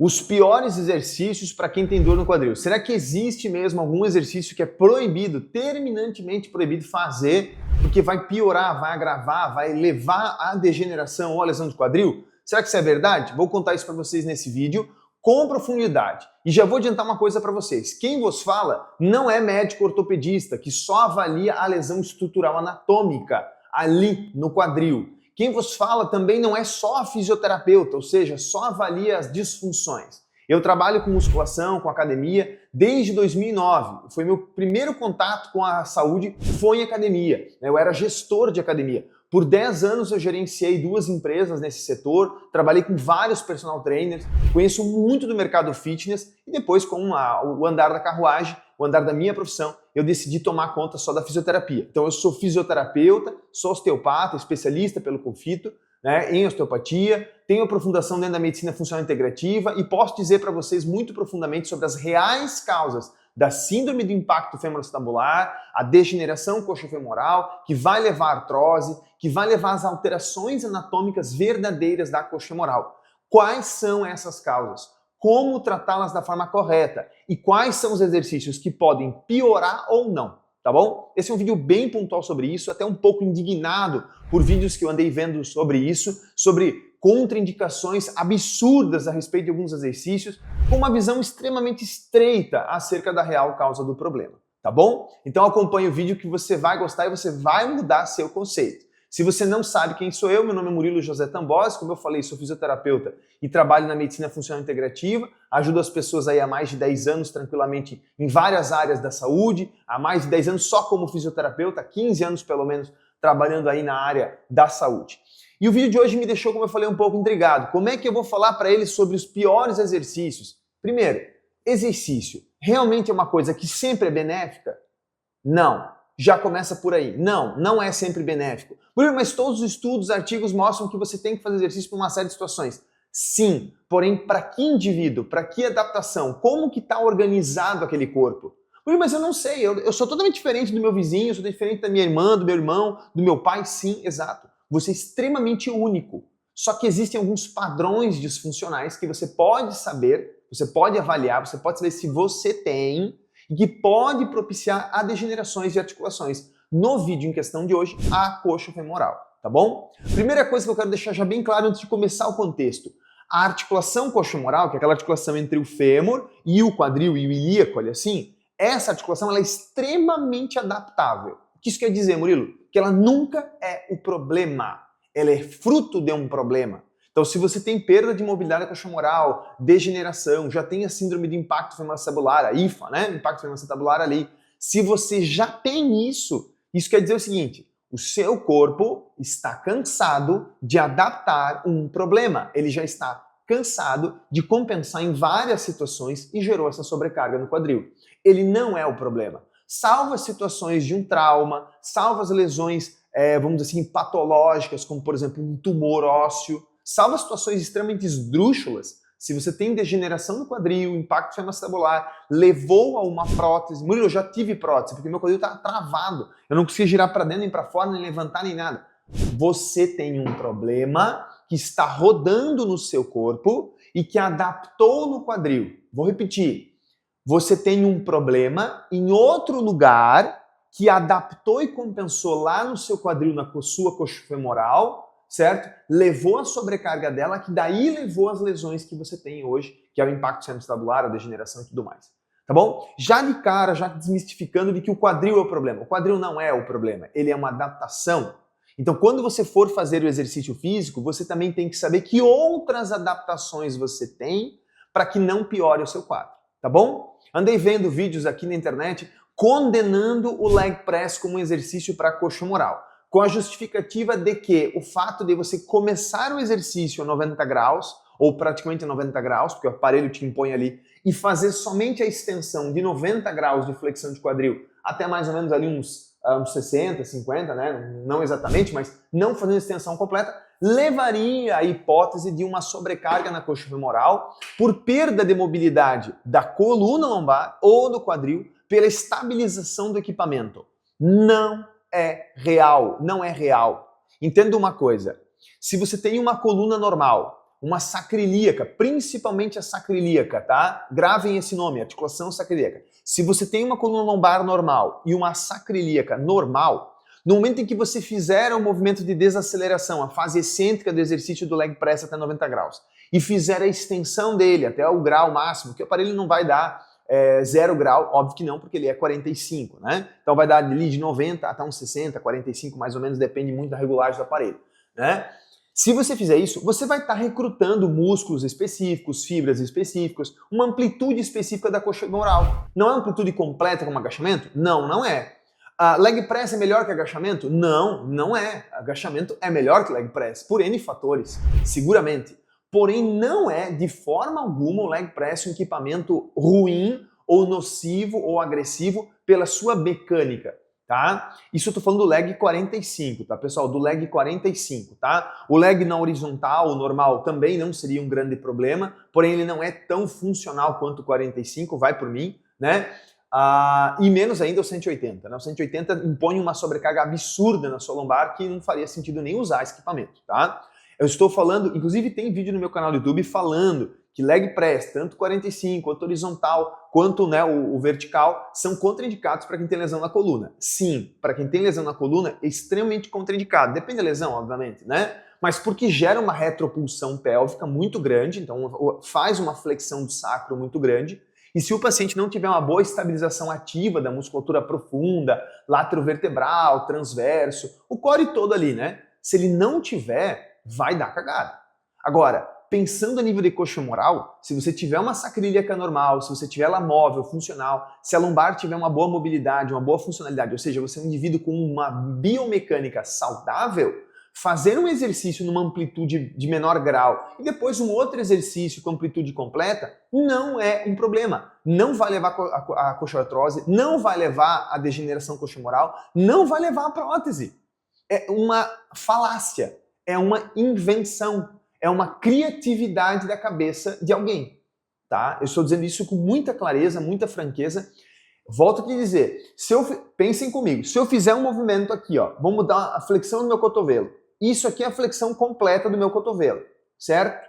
Os piores exercícios para quem tem dor no quadril. Será que existe mesmo algum exercício que é proibido, terminantemente proibido fazer, porque vai piorar, vai agravar, vai levar à degeneração ou à lesão do quadril? Será que isso é verdade? Vou contar isso para vocês nesse vídeo com profundidade. E já vou adiantar uma coisa para vocês. Quem vos fala não é médico ortopedista, que só avalia a lesão estrutural anatômica ali no quadril. Quem vos fala também não é só fisioterapeuta, ou seja, só avalia as disfunções. Eu trabalho com musculação, com academia, desde 2009. Foi meu primeiro contato com a saúde, foi em academia. Eu era gestor de academia. Por 10 anos eu gerenciei 2 empresas nesse setor, trabalhei com vários personal trainers, conheço muito do mercado fitness e depois com o andar da carruagem, o andar da minha profissão, eu decidi tomar conta só da fisioterapia. Então eu sou fisioterapeuta, sou osteopata, especialista pelo confito, né, em osteopatia, tenho aprofundação dentro da medicina funcional integrativa e posso dizer para vocês muito profundamente sobre as reais causas da síndrome do impacto femoroacetabular, a degeneração coxofemoral, que vai levar à artrose, que vai levar às alterações anatômicas verdadeiras da coxa femoral. Quais são essas causas? Como tratá-las da forma correta? E quais são os exercícios que podem piorar ou não? Tá bom? Esse é um vídeo bem pontual sobre isso, até um pouco indignado por vídeos que eu andei vendo sobre isso, sobre contraindicações absurdas a respeito de alguns exercícios, com uma visão extremamente estreita acerca da real causa do problema, tá bom? Então acompanhe o vídeo que você vai gostar e você vai mudar seu conceito. Se você não sabe quem sou eu, meu nome é Murilo José Tambosi, como eu falei, sou fisioterapeuta e trabalho na medicina funcional integrativa, ajudo as pessoas aí há mais de 10 anos tranquilamente em várias áreas da saúde, há mais de 10 anos só como fisioterapeuta, 15 anos pelo menos trabalhando aí na área da saúde. E o vídeo de hoje me deixou, como eu falei, um pouco intrigado. Como é que eu vou falar para eles sobre os piores exercícios? Primeiro, exercício realmente é uma coisa que sempre é benéfica? Não. Já começa por aí. Não, não é sempre benéfico. Mas todos os estudos, artigos mostram que você tem que fazer exercício para uma série de situações. Sim, porém, para que indivíduo? Para que adaptação? Como que está organizado aquele corpo? Mas eu não sei, eu sou totalmente diferente do meu vizinho, sou diferente da minha irmã, do meu irmão, do meu pai. Sim, exato. Você é extremamente único. Só que existem alguns padrões disfuncionais que você pode saber, você pode avaliar, você pode saber se você tem e que pode propiciar a degenerações de articulações. No vídeo em questão de hoje, a coxa femoral, tá bom? Primeira coisa que eu quero deixar já bem claro antes de começar o contexto. A articulação coxofemoral, que é aquela articulação entre o fêmur e o quadril e o ilíaco, olha assim, essa articulação ela é extremamente adaptável. O que isso quer dizer, Murilo? Que ela nunca é o problema. Ela é fruto de um problema. Então, se você tem perda de mobilidade coxofemoral, degeneração, já tem a síndrome de impacto femoroacetabular, a IFA, né? Impacto femoroacetabular ali. Se você já tem isso quer dizer o seguinte, o seu corpo está cansado de adaptar um problema. Ele já está cansado de compensar em várias situações e gerou essa sobrecarga no quadril. Ele não é o problema. Salvo as situações de um trauma, salvo as lesões, vamos dizer assim, patológicas, como por exemplo um tumor ósseo, salvo as situações extremamente esdrúxulas, se você tem degeneração no quadril, impacto femoroacetabular, levou a uma prótese. Murilo, eu já tive prótese, porque meu quadril está travado. Eu não consigo girar para dentro, nem para fora, nem levantar, nem nada. Você tem um problema que está rodando no seu corpo e que adaptou no quadril. Vou repetir. Você tem um problema em outro lugar que adaptou e compensou lá no seu quadril, na sua coxa femoral, certo? Levou a sobrecarga dela, que daí levou as lesões que você tem hoje, que é o impacto femoroacetabular, a degeneração e tudo mais. Tá bom? Já de cara, já desmistificando de que o quadril é o problema. O quadril não é o problema, ele é uma adaptação. Então, quando você for fazer o exercício físico, você também tem que saber que outras adaptações você tem para que não piore o seu quadro. Tá bom? Andei vendo vídeos aqui na internet condenando o leg press como um exercício para coxa femoral, com a justificativa de que o fato de você começar o exercício a 90 graus, ou praticamente a 90 graus, porque o aparelho te impõe ali, e fazer somente a extensão de 90 graus de flexão de quadril, até mais ou menos ali uns 60, 50, né? Não exatamente, mas não fazendo a extensão completa, levaria a hipótese de uma sobrecarga na coxa femoral por perda de mobilidade da coluna lombar ou do quadril pela estabilização do equipamento. Não é real, não é real. Entenda uma coisa, se você tem uma coluna normal, uma sacroiliaca, principalmente a sacroiliaca, tá? Gravem esse nome, articulação sacroiliaca. Se você tem uma coluna lombar normal e uma sacroiliaca normal, no momento em que você fizer o movimento de desaceleração, a fase excêntrica do exercício do leg press até 90 graus, e fizer a extensão dele até o grau máximo, que o aparelho não vai dar 0 grau, óbvio que não, porque ele é 45, né? Então vai dar ali de 90 até uns 60, 45 mais ou menos, depende muito da regulagem do aparelho, né? Se você fizer isso, você vai estar recrutando músculos específicos, fibras específicas, uma amplitude específica da coxa femoral. Não é amplitude completa como agachamento? Não, não é. Leg press é melhor que agachamento? Não, não é. Agachamento é melhor que leg press, por N fatores, seguramente. Porém, não é de forma alguma o leg press um equipamento ruim ou nocivo ou agressivo pela sua mecânica, tá? Isso eu tô falando do leg 45, tá, pessoal? Do leg 45, tá? O leg na horizontal, o normal, também não seria um grande problema, porém ele não é tão funcional quanto o 45, vai por mim, né? E menos ainda o 180, né? O 180 impõe uma sobrecarga absurda na sua lombar que não faria sentido nem usar esse equipamento, tá? Eu estou falando, inclusive tem vídeo no meu canal do YouTube falando que leg press, tanto 45, quanto horizontal, quanto né, o vertical, são contraindicados para quem tem lesão na coluna. Sim, para quem tem lesão na coluna, é extremamente contraindicado. Depende da lesão, obviamente, né? Mas porque gera uma retropulsão pélvica muito grande, então faz uma flexão do sacro muito grande, e se o paciente não tiver uma boa estabilização ativa da musculatura profunda, laterovertebral, transverso, o core todo ali, né? Se ele não tiver, vai dar cagada. Agora, pensando a nível de coxa femoral, se você tiver uma sacroiliaca normal, se você tiver ela móvel, funcional, se a lombar tiver uma boa mobilidade, uma boa funcionalidade, ou seja, você é um indivíduo com uma biomecânica saudável, fazer um exercício numa amplitude de menor grau e depois um outro exercício com amplitude completa não é um problema. Não vai levar a coxartrose, não vai levar a degeneração coxofemoral, não vai levar a prótese. É uma falácia, é uma invenção, é uma criatividade da cabeça de alguém, tá? Eu estou dizendo isso com muita clareza, muita franqueza. Volto a te dizer, pensem comigo, se eu fizer um movimento aqui, ó, vou mudar a flexão do meu cotovelo. Isso aqui é a flexão completa do meu cotovelo, certo?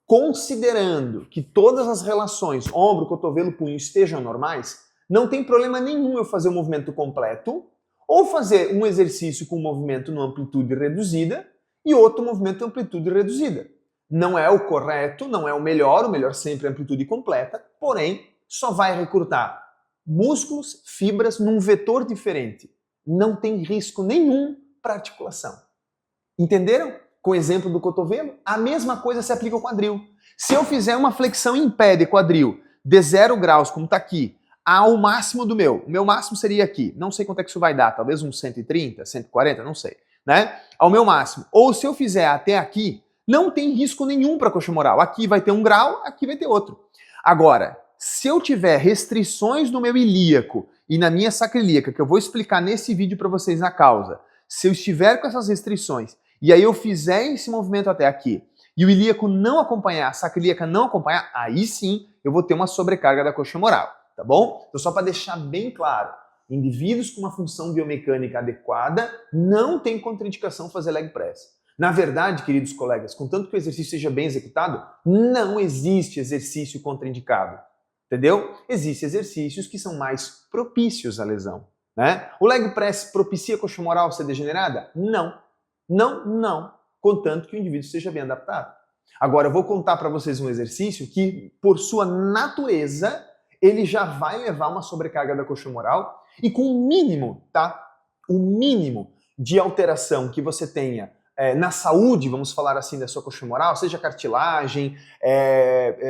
Considerando que todas as relações ombro, cotovelo, punho estejam normais, não tem problema nenhum eu fazer o movimento completo ou fazer um exercício com um movimento numa amplitude reduzida e outro movimento em amplitude reduzida. Não é o correto, não é o melhor sempre é amplitude completa, porém só vai recrutar músculos, fibras num vetor diferente. Não tem risco nenhum para articulação. Entenderam? Com o exemplo do cotovelo, a mesma coisa se aplica ao quadril. Se eu fizer uma flexão em pé de quadril de 0 graus, como está aqui, ao máximo do o meu máximo seria aqui, não sei quanto é que isso vai dar, talvez uns 130, 140, não sei, né? Ao meu máximo. Ou se eu fizer até aqui, não tem risco nenhum para a coxa femoral. Aqui vai ter um grau, aqui vai ter outro. Agora, se eu tiver restrições no meu ilíaco e na minha sacroiliaca, que eu vou explicar nesse vídeo para vocês na causa, se eu estiver com essas restrições e aí eu fizer esse movimento até aqui e o ilíaco não acompanhar, a sacroiliaca não acompanhar, aí sim eu vou ter uma sobrecarga da coxa femoral, tá bom? Então só para deixar bem claro, indivíduos com uma função biomecânica adequada não tem contraindicação fazer leg press. Na verdade, queridos colegas, contanto que o exercício seja bem executado, não existe exercício contraindicado. Entendeu? Existem exercícios que são mais propícios à lesão, né? O leg press propicia a coxa femoral ser degenerada? Não. Não, não. Contanto que o indivíduo seja bem adaptado. Agora, eu vou contar para vocês um exercício que, por sua natureza, ele já vai levar uma sobrecarga da coxa femoral e com o mínimo, tá? O mínimo de alteração que você tenha na saúde, vamos falar assim, da sua coxa femoral, seja cartilagem,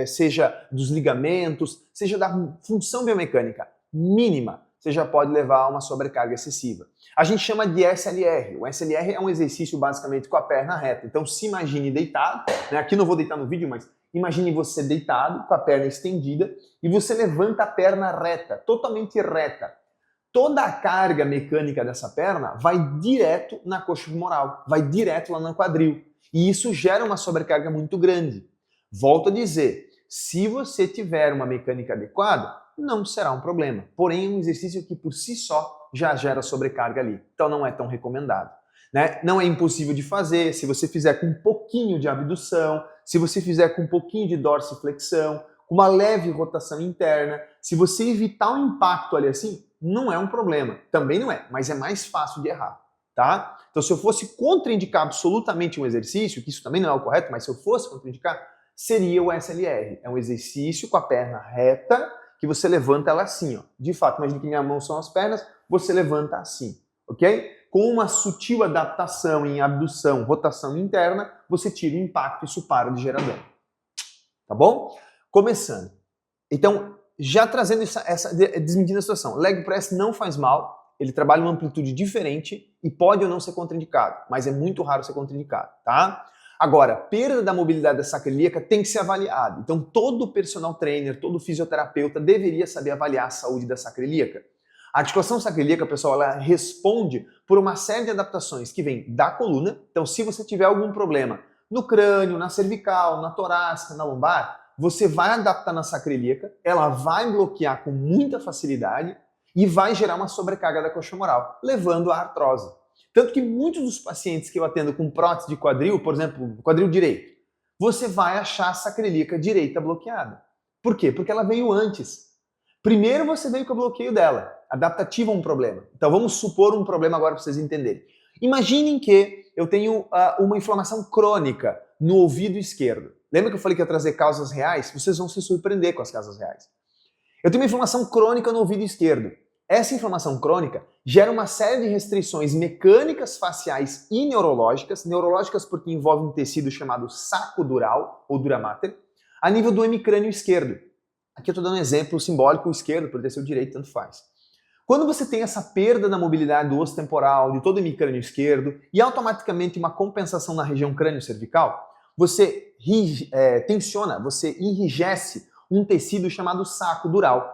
seja dos ligamentos, seja da função biomecânica mínima, você já pode levar a uma sobrecarga excessiva. A gente chama de SLR. O SLR é um exercício basicamente com a perna reta. Então se imagine deitado, né? Aqui não vou deitar no vídeo, mas imagine você deitado, com a perna estendida, e você levanta a perna reta, totalmente reta. Toda a carga mecânica dessa perna vai direto na coxa femoral, vai direto lá no quadril. E isso gera uma sobrecarga muito grande. Volto a dizer, se você tiver uma mecânica adequada, não será um problema. Porém, é um exercício que por si só já gera sobrecarga ali. Então não é tão recomendado. né? Não é impossível de fazer, se você fizer com um pouquinho de abdução, se você fizer com um pouquinho de dorsiflexão, com uma leve rotação interna, se você evitar um impacto ali assim, não é um problema. Também não é, mas é mais fácil de errar, tá? Então se eu fosse contraindicar absolutamente um exercício, que isso também não é o correto, mas se eu fosse contraindicar, seria o SLR. É um exercício com a perna reta, que você levanta ela assim, ó. De fato, imagine que minha mão são as pernas, você levanta assim, ok? Com uma sutil adaptação em abdução, rotação interna, você tira o impacto e isso para de gerar dano. Tá bom? Começando. Então, já trazendo desmentindo a situação. Leg press não faz mal, ele trabalha em uma amplitude diferente e pode ou não ser contraindicado, mas é muito raro ser contraindicado, tá? Agora, perda da mobilidade da sacra ilíaca tem que ser avaliada. Então, todo personal trainer, todo fisioterapeuta deveria saber avaliar a saúde da sacra ilíaca. A articulação sacroiliaca, pessoal, ela responde por uma série de adaptações que vem da coluna. Então, se você tiver algum problema no crânio, na cervical, na torácica, na lombar, você vai adaptar na sacroiliaca, ela vai bloquear com muita facilidade e vai gerar uma sobrecarga da coxa femoral, levando à artrose. Tanto que muitos dos pacientes que eu atendo com prótese de quadril, por exemplo, quadril direito, você vai achar a sacroiliaca direita bloqueada. Por quê? Porque ela veio antes. Primeiro você veio com o bloqueio dela, adaptativo a um problema. Então vamos supor um problema agora para vocês entenderem. Imaginem que eu tenho uma inflamação crônica no ouvido esquerdo. Lembra que eu falei que ia trazer causas reais? Vocês vão se surpreender com as causas reais. Eu tenho uma inflamação crônica no ouvido esquerdo. Essa inflamação crônica gera uma série de restrições mecânicas, faciais e neurológicas. Neurológicas porque envolve um tecido chamado saco dural, ou dura mater, a nível do hemicrânio esquerdo. Aqui eu estou dando um exemplo simbólico, o esquerdo, poderia ser o direito, tanto faz. Quando você tem essa perda da mobilidade do osso temporal, de todo o hemicrânio esquerdo, e automaticamente uma compensação na região crânio-cervical, você tensiona, você enrijece um tecido chamado saco dural,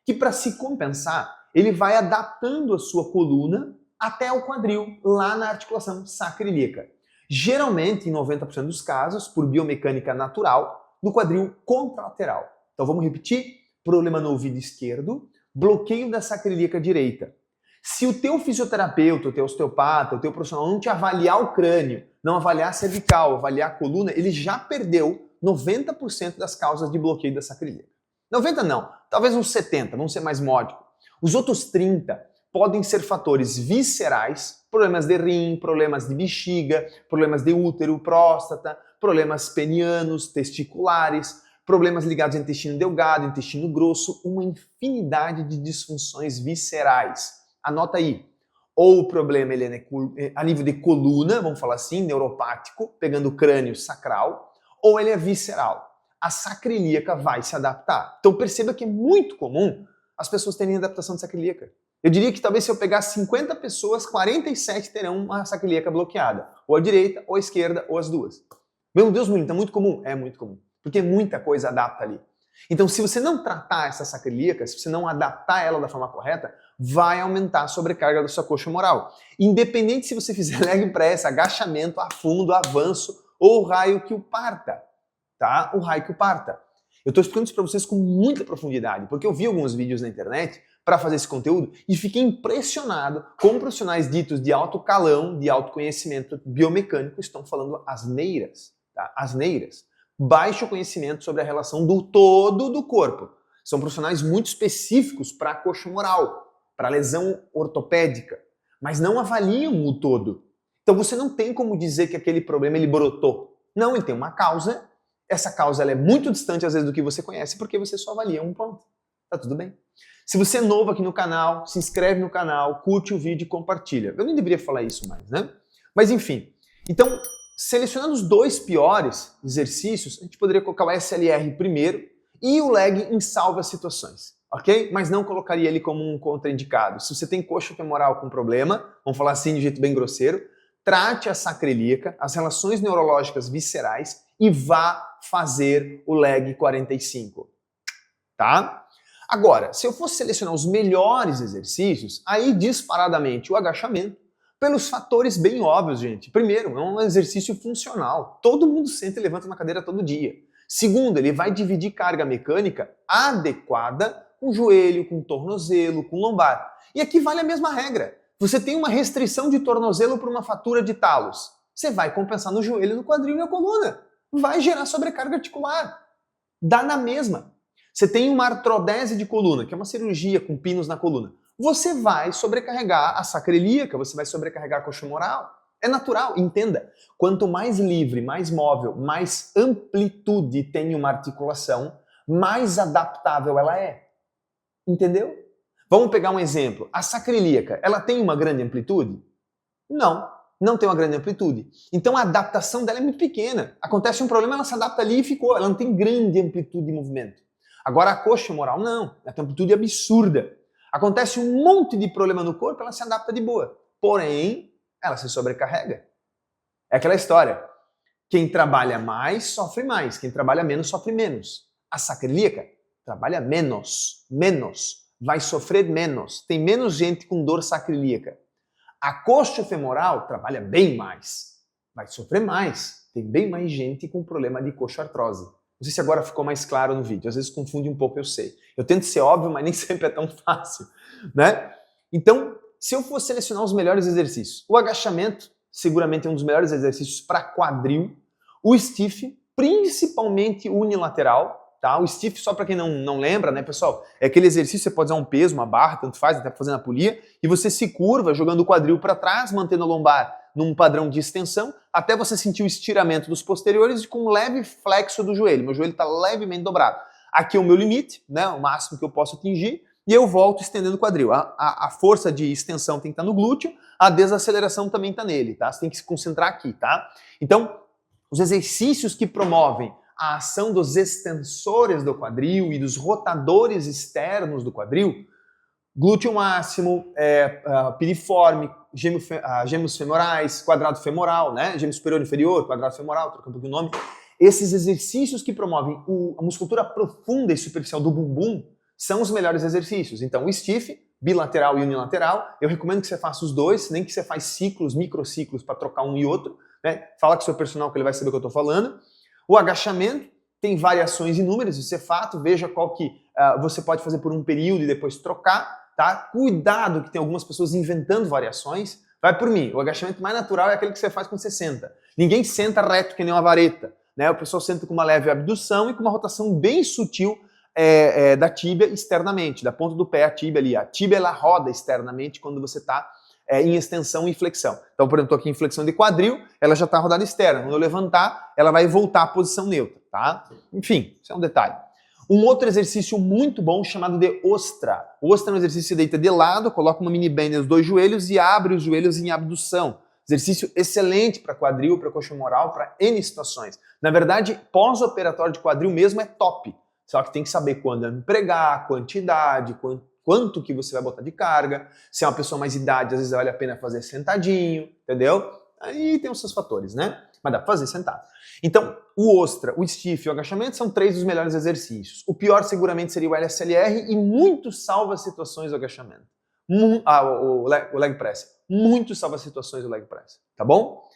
que para se compensar, ele vai adaptando a sua coluna até o quadril, lá na articulação sacroiliaca. Geralmente, em 90% dos casos, por biomecânica natural, no quadril contralateral. Então vamos repetir, problema no ouvido esquerdo, bloqueio da sacroiliaca direita. Se o teu fisioterapeuta, o teu osteopata, o teu profissional não te avaliar o crânio, não avaliar a cervical, avaliar a coluna, ele já perdeu 90% das causas de bloqueio da sacroiliaca. 90 não, talvez uns 70, vamos ser mais módicos. Os outros 30 podem ser fatores viscerais, problemas de rim, problemas de bexiga, problemas de útero, próstata, problemas penianos, testiculares, problemas ligados ao intestino delgado, intestino grosso, uma infinidade de disfunções viscerais. Anota aí. Ou o problema ele é a nível de coluna, vamos falar assim, neuropático, pegando o crânio sacral, ou ele é visceral. A sacroiliaca vai se adaptar. Então perceba que é muito comum as pessoas terem adaptação de sacroiliaca. Eu diria que talvez se eu pegar 50 pessoas, 47 terão uma sacroiliaca bloqueada. Ou a direita, ou a esquerda, ou as duas. Meu Deus, menino, é muito comum? É muito comum. Porque muita coisa adapta ali. Então, se você não tratar essa sacroiliaca, se você não adaptar ela da forma correta, vai aumentar a sobrecarga da sua coxa femoral. Independente se você fizer leg press, agachamento, afundo, avanço ou o raio que o parta, tá? O raio que o parta. Eu estou explicando isso para vocês com muita profundidade, porque eu vi alguns vídeos na internet para fazer esse conteúdo e fiquei impressionado como profissionais ditos de alto calão, de alto conhecimento biomecânico estão falando asneiras, tá? Asneiras. Baixo conhecimento sobre a relação do todo do corpo. São profissionais muito específicos para a coxa femoral, para lesão ortopédica, mas não avaliam o todo. Então você não tem como dizer que aquele problema ele brotou. Não, ele tem uma causa. Essa causa ela é muito distante às vezes do que você conhece porque você só avalia um ponto. Tá tudo bem? Se você é novo aqui no canal, se inscreve no canal, curte o vídeo e compartilha. Eu nem deveria falar isso mais, né? Mas enfim. Então, selecionando os dois piores exercícios, a gente poderia colocar o SLR primeiro e o leg em salvas situações, ok? Mas não colocaria ele como um contraindicado. Se você tem coxa femoral com problema, vamos falar assim de jeito bem grosseiro, trate a sacroiliaca, as relações neurológicas viscerais e vá fazer o leg 45, tá? Agora, se eu fosse selecionar os melhores exercícios, aí disparadamente o agachamento, pelos fatores bem óbvios, gente. Primeiro, é um exercício funcional. Todo mundo senta e levanta na cadeira todo dia. Segundo, ele vai dividir carga mecânica adequada com joelho, com tornozelo, com lombar. E aqui vale a mesma regra. Você tem uma restrição de tornozelo por uma fratura de talos. Você vai compensar no joelho, no quadril e na coluna. Vai gerar sobrecarga articular. Dá na mesma. Você tem uma artrodese de coluna, que é uma cirurgia com pinos na coluna. Você vai sobrecarregar a sacra ilíaca, você vai sobrecarregar a coxa femoral. É natural, entenda. Quanto mais livre, mais móvel, mais amplitude tem uma articulação, mais adaptável ela é. Entendeu? Vamos pegar um exemplo. A sacra ilíaca, ela tem uma grande amplitude? Não, não tem uma grande amplitude. Então a adaptação dela é muito pequena. Acontece um problema, ela se adapta ali e ficou. Ela não tem grande amplitude de movimento. Agora a coxa femoral não, ela tem uma amplitude absurda. Acontece um monte de problema no corpo, ela se adapta de boa. Porém, ela se sobrecarrega. É aquela história. Quem trabalha mais, sofre mais. Quem trabalha menos, sofre menos. A sacra ilíaca trabalha menos. Vai sofrer menos. Tem menos gente com dor sacroiliaca. A coxa femoral trabalha bem mais. Vai sofrer mais. Tem bem mais gente com problema de coxartrose. Não sei se agora ficou mais claro no vídeo. Às vezes confunde um pouco, eu sei. Eu tento ser óbvio, mas nem sempre é tão fácil, né? Então, se eu for selecionar os melhores exercícios, o agachamento seguramente é um dos melhores exercícios para quadril. O stiff, principalmente unilateral. Tá? O stiff, só para quem não lembra, né, pessoal? É aquele exercício, você pode usar um peso, uma barra, tanto faz, até fazendo a polia, e você se curva jogando o quadril para trás, mantendo a lombar num padrão de extensão, até você sentir o estiramento dos posteriores com um leve flexo do joelho. Meu joelho está levemente dobrado. Aqui é o meu limite, né, o máximo que eu posso atingir, e eu volto estendendo o quadril. A força de extensão tem que estar no glúteo, a desaceleração também está nele, tá? Você tem que se concentrar aqui, tá? Então, os exercícios que promovem a ação dos extensores do quadril e dos rotadores externos do quadril, glúteo máximo, piriforme, gêmeos femorais, quadrado femoral, né? Gêmeo superior e inferior, quadrado femoral, troca um pouquinho o nome. Esses exercícios que promovem a musculatura profunda e superficial do bumbum são os melhores exercícios. Então, o stiff, bilateral e unilateral, eu recomendo que você faça os dois, nem que você faça ciclos, microciclos para trocar um e outro, né? Fala com o seu personal que ele vai saber o que eu estou falando. O agachamento tem variações inúmeras, isso é fato, veja qual que você pode fazer por um período e depois trocar, tá? Cuidado que tem algumas pessoas inventando variações, vai por mim, o agachamento mais natural é aquele que você faz quando você senta. Ninguém senta reto que nem uma vareta, né? O pessoal senta com uma leve abdução e com uma rotação bem sutil da tíbia externamente, da ponta do pé à tíbia ali. A tíbia ela roda externamente quando você está em extensão e flexão. Então, por exemplo, estou aqui em flexão de quadril, ela já está rodada externa. Quando eu levantar, ela vai voltar à posição neutra, tá? Enfim, isso é um detalhe. Um outro exercício muito bom chamado de ostra. O ostra é um exercício que você deita de lado, coloca uma mini band nos dois joelhos e abre os joelhos em abdução. Exercício excelente para quadril, para coxa femoral, para N situações. Na verdade, pós-operatório de quadril mesmo é top. Só que tem que saber quando empregar, quantidade, quanto que você vai botar de carga. Se é uma pessoa mais idade, às vezes vale a pena fazer sentadinho, entendeu? Aí tem os seus fatores, né? Mas dá pra fazer sentado. Então, o ostra, o stiff e o agachamento são 3 dos melhores exercícios. O pior seguramente seria o LSLR e muito salva situações do agachamento. O leg press. Muito salva situações do leg press, tá bom?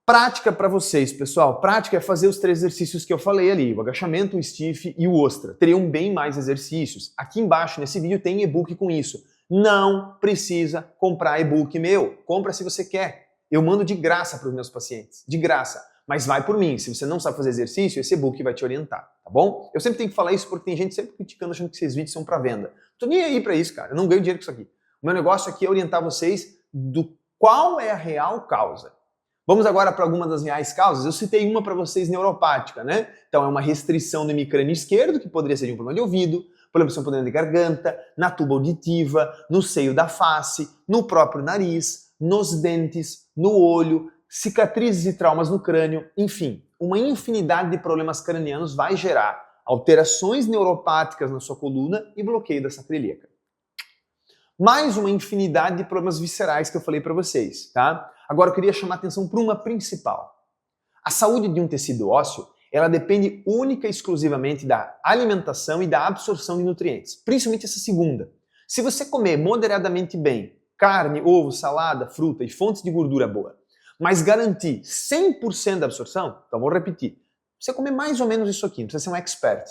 Prática para vocês, pessoal. Prática é fazer os 3 exercícios que eu falei ali, o agachamento, o stiff e o ostra. Teriam bem mais exercícios. Aqui embaixo nesse vídeo tem e-book com isso. Não precisa comprar e-book meu. Compra se você quer. Eu mando de graça para os meus pacientes. De graça. Mas vai por mim. Se você não sabe fazer exercício, esse e-book vai te orientar, tá bom? Eu sempre tenho que falar isso porque tem gente sempre criticando, achando que esses vídeos são para venda. Não tô nem aí para isso, cara. Eu não ganho dinheiro com isso aqui. O meu negócio aqui é orientar vocês do qual é a real causa. Vamos agora para algumas das reais causas. Eu citei uma para vocês, neuropática, né? Então é uma restrição no hemicrânio esquerdo, que poderia ser de um problema de ouvido, problema de garganta, na tuba auditiva, no seio da face, no próprio nariz, nos dentes, no olho, cicatrizes e traumas no crânio, enfim, uma infinidade de problemas cranianos vai gerar alterações neuropáticas na sua coluna e bloqueio da sacra ilíaca. Mais uma infinidade de problemas viscerais que eu falei para vocês, tá? Agora eu queria chamar a atenção para uma principal. A saúde de um tecido ósseo, ela depende única e exclusivamente da alimentação e da absorção de nutrientes, principalmente essa segunda. Se você comer moderadamente bem carne, ovo, salada, fruta e fontes de gordura boa, mas garantir 100% da absorção, então vou repetir, você comer mais ou menos isso aqui, não precisa ser um expert,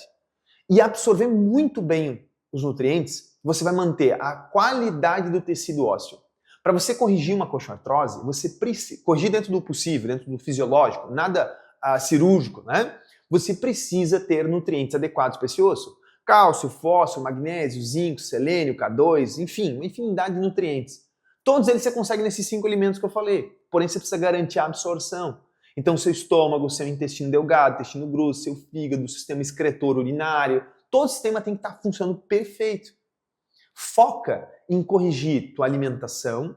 e absorver muito bem os nutrientes, você vai manter a qualidade do tecido ósseo. Para você corrigir uma coxartrose, você precisa corrigir dentro do possível, dentro do fisiológico, nada cirúrgico, né? Você precisa ter nutrientes adequados para esse osso. Cálcio, fósforo, magnésio, zinco, selênio, K2, enfim, uma infinidade de nutrientes. Todos eles você consegue nesses 5 alimentos que eu falei, porém você precisa garantir a absorção. Então seu estômago, seu intestino delgado, intestino grosso, seu fígado, sistema excretor urinário, todo o sistema tem que estar funcionando perfeito. Foca em corrigir tua alimentação,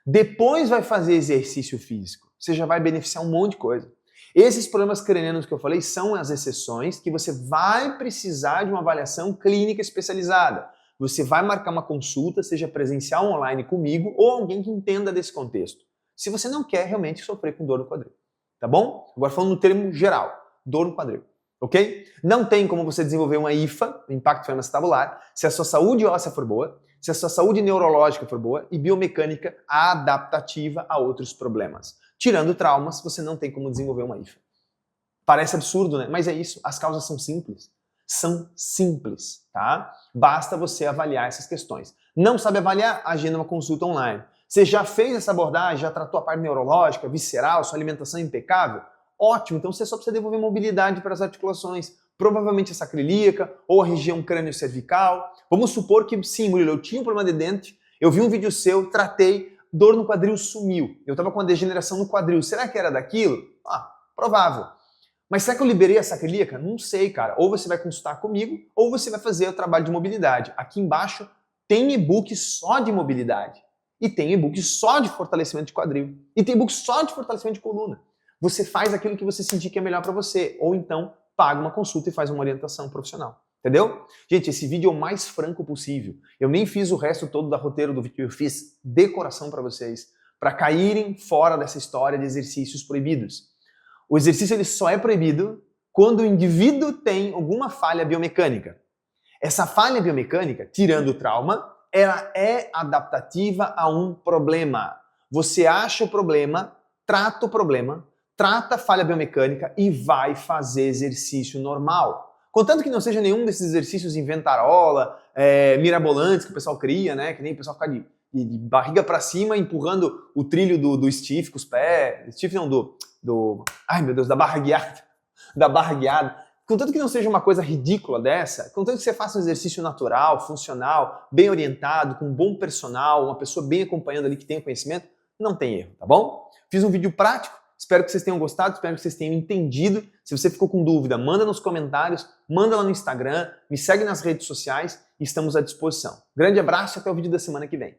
depois vai fazer exercício físico. Você já vai beneficiar um monte de coisa. Esses problemas cranianos que eu falei são as exceções que você vai precisar de uma avaliação clínica especializada. Você vai marcar uma consulta, seja presencial ou online comigo, ou alguém que entenda desse contexto. Se você não quer realmente sofrer com dor no quadril. Tá bom? Agora falando no termo geral, dor no quadril. Ok? Não tem como você desenvolver uma IFA, impacto femoroacetabular, se a sua saúde óssea for boa, se a sua saúde neurológica for boa e biomecânica adaptativa a outros problemas. Tirando traumas, você não tem como desenvolver uma IFA. Parece absurdo, né? Mas é isso, as causas são simples. São simples, tá? Basta você avaliar essas questões. Não sabe avaliar? Agenda uma consulta online. Você já fez essa abordagem, já tratou a parte neurológica, visceral, sua alimentação é impecável? Ótimo, então você só precisa desenvolver mobilidade para as articulações. Provavelmente a sacroiliaca ou a região crânio-cervical. Vamos supor que, sim, Murilo, eu tinha um problema de dente, eu vi um vídeo seu, tratei, dor no quadril sumiu. Eu estava com uma degeneração no quadril. Será que era daquilo? Provável. Mas será que eu liberei a sacroiliaca? Não sei, cara. Ou você vai consultar comigo, ou você vai fazer o trabalho de mobilidade. Aqui embaixo tem e-book só de mobilidade. E tem e-book só de fortalecimento de quadril. E tem e-book só de fortalecimento de coluna. Você faz aquilo que você sentir que é melhor para você. Ou então, paga uma consulta e faz uma orientação profissional. Entendeu? Gente, esse vídeo é o mais franco possível. Eu nem fiz o resto todo da roteiro do vídeo. Eu fiz de coração para vocês. Para caírem fora dessa história de exercícios proibidos. O exercício ele só é proibido quando o indivíduo tem alguma falha biomecânica. Essa falha biomecânica, tirando o trauma, ela é adaptativa a um problema. Você acha o problema, trata a falha biomecânica e vai fazer exercício normal. Contanto que não seja nenhum desses exercícios inventarola, mirabolantes que o pessoal cria, né? Que nem o pessoal ficar de barriga para cima empurrando o trilho do stiff com os pés. Stiff não, ai meu Deus, da barra guiada. Da barra guiada. Contanto que não seja uma coisa ridícula dessa, contanto que você faça um exercício natural, funcional, bem orientado, com um bom personal, uma pessoa bem acompanhando ali que tenha conhecimento, não tem erro, tá bom? Fiz um vídeo prático, espero que vocês tenham gostado, espero que vocês tenham entendido. Se você ficou com dúvida, manda nos comentários, manda lá no Instagram, me segue nas redes sociais e estamos à disposição. Grande abraço e até o vídeo da semana que vem.